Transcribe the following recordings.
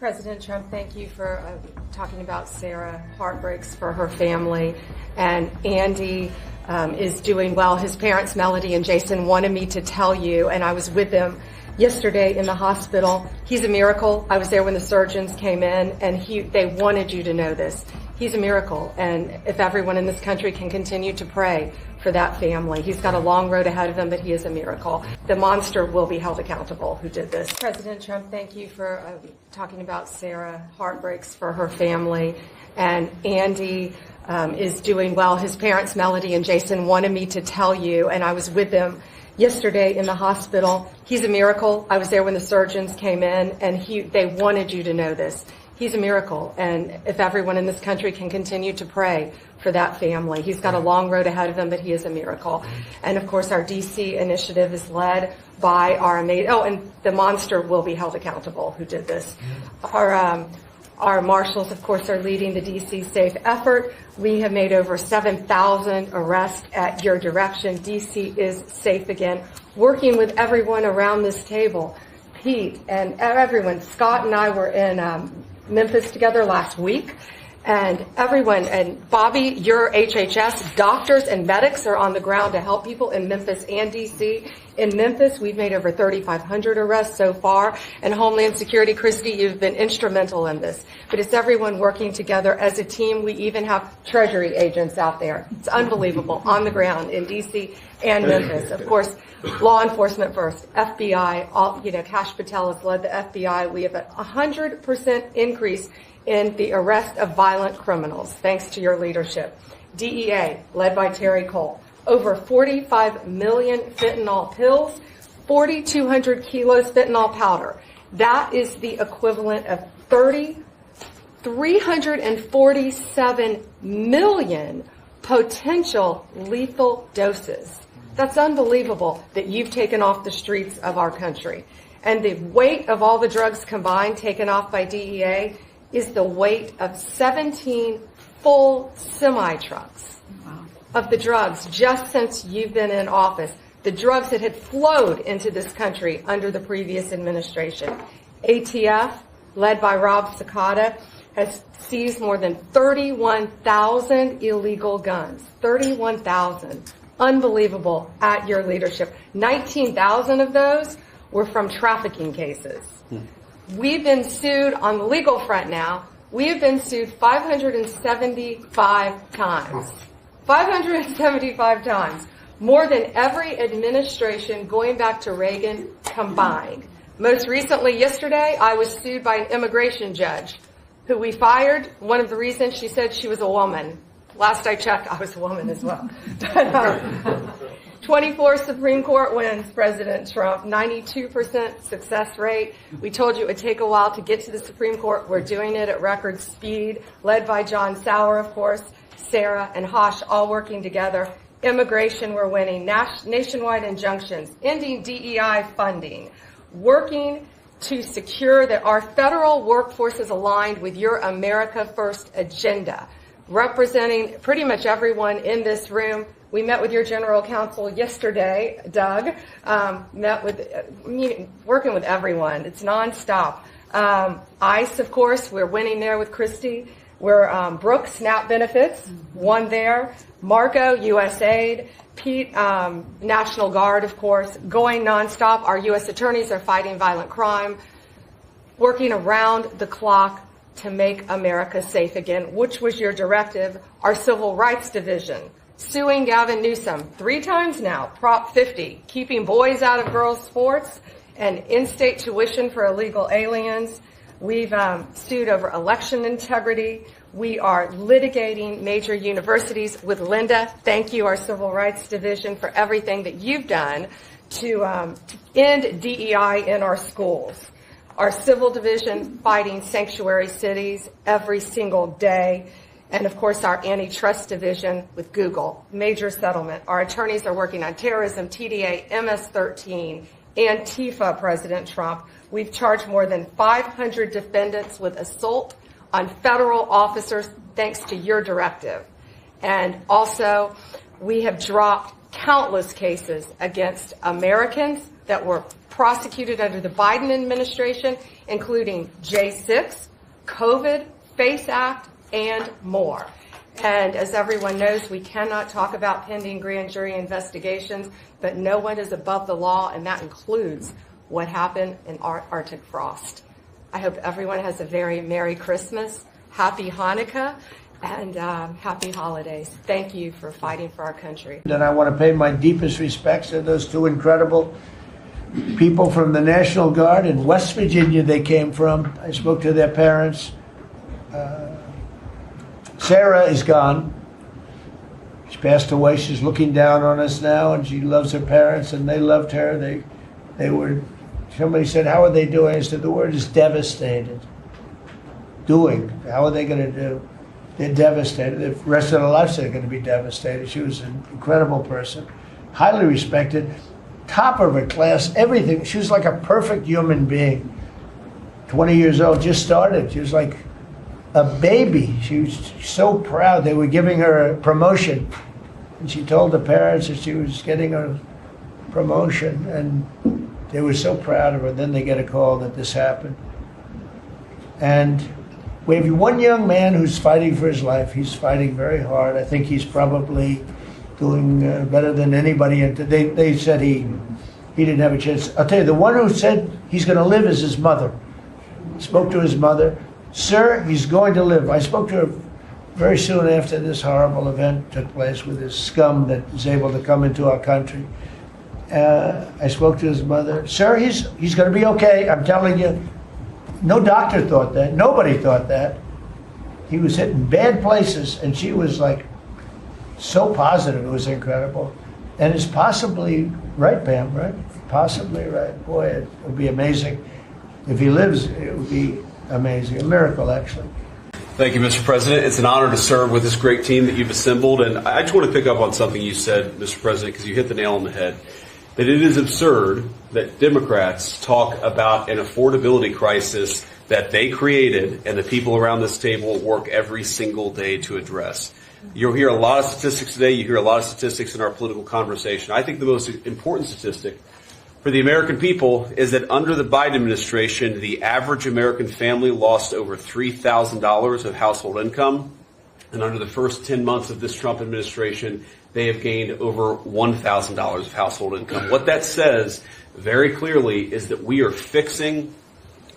President Trump, thank you for talking about Sarah. Heartbreaks for her family. And Andy is doing well. His parents, Melody and Jason, wanted me to tell you, and I was with them yesterday in the hospital. He's a miracle. I was there when the surgeons came in, and they wanted you to know this. He's a miracle, and if everyone in this country can continue to pray for that family. He's got a long road ahead of him, but he is a miracle. The monster will be held accountable who did this. President Trump, thank you for talking about Sarah. Heartbreaks for her family. And Andy is doing well. His parents, Melody and Jason, wanted me to tell you, and I was with them yesterday in the hospital. He's a miracle. I was there when the surgeons came in, and they wanted you to know this. He's a miracle, and if everyone in this country can continue to pray for that family. He's got a long road ahead of him, but he is a miracle. And of course, our D.C. initiative is led by our amazing, and the monster will be held accountable who did this. Our marshals, of course, are leading the D.C. safe effort. We have made over 7,000 arrests at your direction. D.C. is safe again. Working with everyone around this table, Pete and everyone. Scott and I were in Memphis together last week, and everyone, and Bobby, your HHS, doctors and medics are on the ground to help people in Memphis and D.C. In Memphis, we've made over 3,500 arrests so far, and Homeland Security, Christy, you've been instrumental in this. But it's everyone working together as a team. We even have Treasury agents out there. It's unbelievable, on the ground in D.C. and Memphis. Of course, law enforcement first, FBI, Kash Patel has led the FBI. We have a 100% increase in the arrest of violent criminals, thanks to your leadership. DEA, led by Terry Cole, over 45 million fentanyl pills, 4,200 kilos fentanyl powder. That is the equivalent of 347 million potential lethal doses. That's unbelievable that you've taken off the streets of our country. And the weight of all the drugs combined taken off by DEA is the weight of 17 full semi-trucks of the drugs just since you've been in office. The drugs that had flowed into this country under the previous administration. ATF, led by Rob Sakata, has seized more than 31,000 illegal guns. 31,000. Unbelievable at your leadership. 19,000 of those were from trafficking cases. We've been sued on the legal front now. We have been sued 575 times. 575 times. More than every administration going back to Reagan combined. Most recently, yesterday, I was sued by an immigration judge who we fired. One of the reasons, she said she was a woman. Last I checked, I was a woman as well. 24 Supreme Court wins, President Trump, 92% success rate. We told you it would take a while to get to the Supreme Court. We're doing it at record speed, led by John Sauer, of course, Sarah and Hosh, all working together. Immigration, we're winning. Nationwide injunctions, ending DEI funding, working to secure that our federal workforce is aligned with your America First agenda, representing pretty much everyone in this room. We met with your general counsel yesterday, Doug, working with everyone. It's nonstop. ICE, of course, we're winning there with Christy. We're Brooke, SNAP benefits, won there. Marco, USAID. Pete, National Guard, of course, going nonstop. Our U.S. attorneys are fighting violent crime, working around the clock to make America safe again, which was your directive. Our Civil Rights Division, suing Gavin Newsom 3 times now, Prop 50, keeping boys out of girls' sports, and in-state tuition for illegal aliens. We've sued over election integrity. We are litigating major universities with Linda. Thank you, our Civil Rights Division, for everything that you've done to end DEI in our schools. Our Civil Division fighting sanctuary cities every single day. And, of course, our Antitrust Division with Google, major settlement. Our attorneys are working on terrorism, TDA, MS-13, Antifa, President Trump. We've charged more than 500 defendants with assault on federal officers thanks to your directive. And also, we have dropped countless cases against Americans, that were prosecuted under the Biden administration, including J6, COVID, FACE Act, and more. And as everyone knows, we cannot talk about pending grand jury investigations, but no one is above the law, and that includes what happened in Arctic frost. I hope everyone has a very Merry Christmas, Happy Hanukkah, and Happy Holidays. Thank you for fighting for our country. And I want to pay my deepest respects to those two incredible people from the National Guard in West Virginia they came from. I spoke to their parents. Sarah is gone. She passed away. She's looking down on us now, and she loves her parents, and they loved her. They were, somebody said, how are they doing? I said, the word is devastated. Doing. How are they going to do? They're devastated. The rest of their lives they're going to be devastated. She was an incredible person, highly respected, top of her class, everything. She was like a perfect human being. 20 years old, just started. She was like a baby. She was so proud. They were giving her a promotion, and she told the parents that she was getting a promotion, and they were so proud of her. Then they get a call that this happened. And we have one young man who's fighting for his life. He's fighting very hard. I think he's probably doing better than anybody. They said he didn't have a chance. I'll tell you, the one who said he's going to live is his mother. Spoke to his mother. Sir, he's going to live. I spoke to her very soon after this horrible event took place with this scum that is able to come into our country. I spoke to his mother. Sir, he's going to be okay. I'm telling you. No doctor thought that. Nobody thought that. He was hitting bad places, and she was like so positive. It was incredible. And it's possibly right, Pam, right? Possibly right. Boy, it would be amazing. If he lives, it would be amazing. A miracle, actually. Thank you, Mr. President. It's an honor to serve with this great team that you've assembled. And I just want to pick up on something you said, Mr. President, because you hit the nail on the head. That it is absurd that Democrats talk about an affordability crisis that they created and the people around this table work every single day to address. You'll hear a lot of statistics today. You hear a lot of statistics in our political conversation. I think the most important statistic for the American people is that under the Biden administration, the average American family lost over $3,000 of household income. And under the first 10 months of this Trump administration, they have gained over $1,000 of household income. What that says very clearly is that we are fixing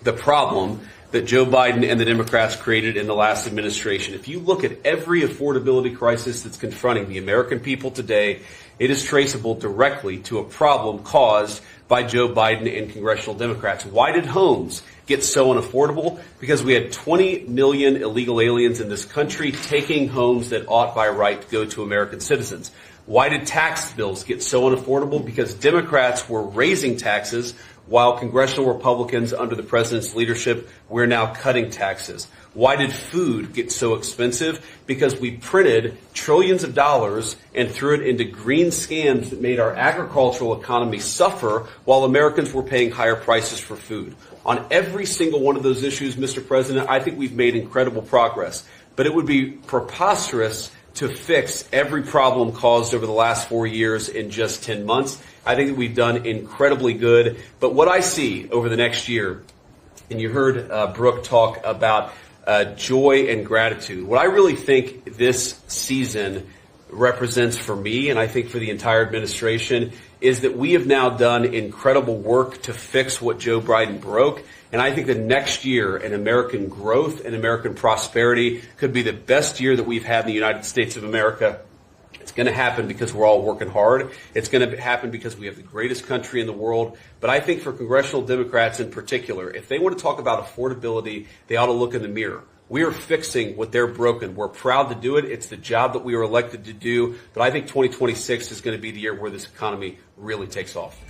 the problem that Joe Biden and the Democrats created in the last administration. If you look at every affordability crisis that's confronting the American people today, it is traceable directly to a problem caused by Joe Biden and congressional Democrats. Why did homes get so unaffordable? Because we had 20 million illegal aliens in this country taking homes that ought by right to go to American citizens. Why did tax bills get so unaffordable? Because Democrats were raising taxes while congressional Republicans under the president's leadership, we're now cutting taxes. Why did food get so expensive? Because we printed trillions of dollars and threw it into green scams that made our agricultural economy suffer while Americans were paying higher prices for food. On every single one of those issues, Mr. President, I think we've made incredible progress. But it would be preposterous to fix every problem caused over the last 4 years in just 10 months. I think that we've done incredibly good. But what I see over the next year, and you heard Brooke talk about joy and gratitude. What I really think this season represents for me, and I think for the entire administration, is that we have now done incredible work to fix what Joe Biden broke. And I think that next year in American growth and American prosperity could be the best year that we've had in the United States of America. It's going to happen because we're all working hard. It's going to happen because we have the greatest country in the world. But I think for congressional Democrats in particular, if they want to talk about affordability, they ought to look in the mirror. We are fixing what they're broken. We're proud to do it. It's the job that we were elected to do. But I think 2026 is going to be the year where this economy really takes off.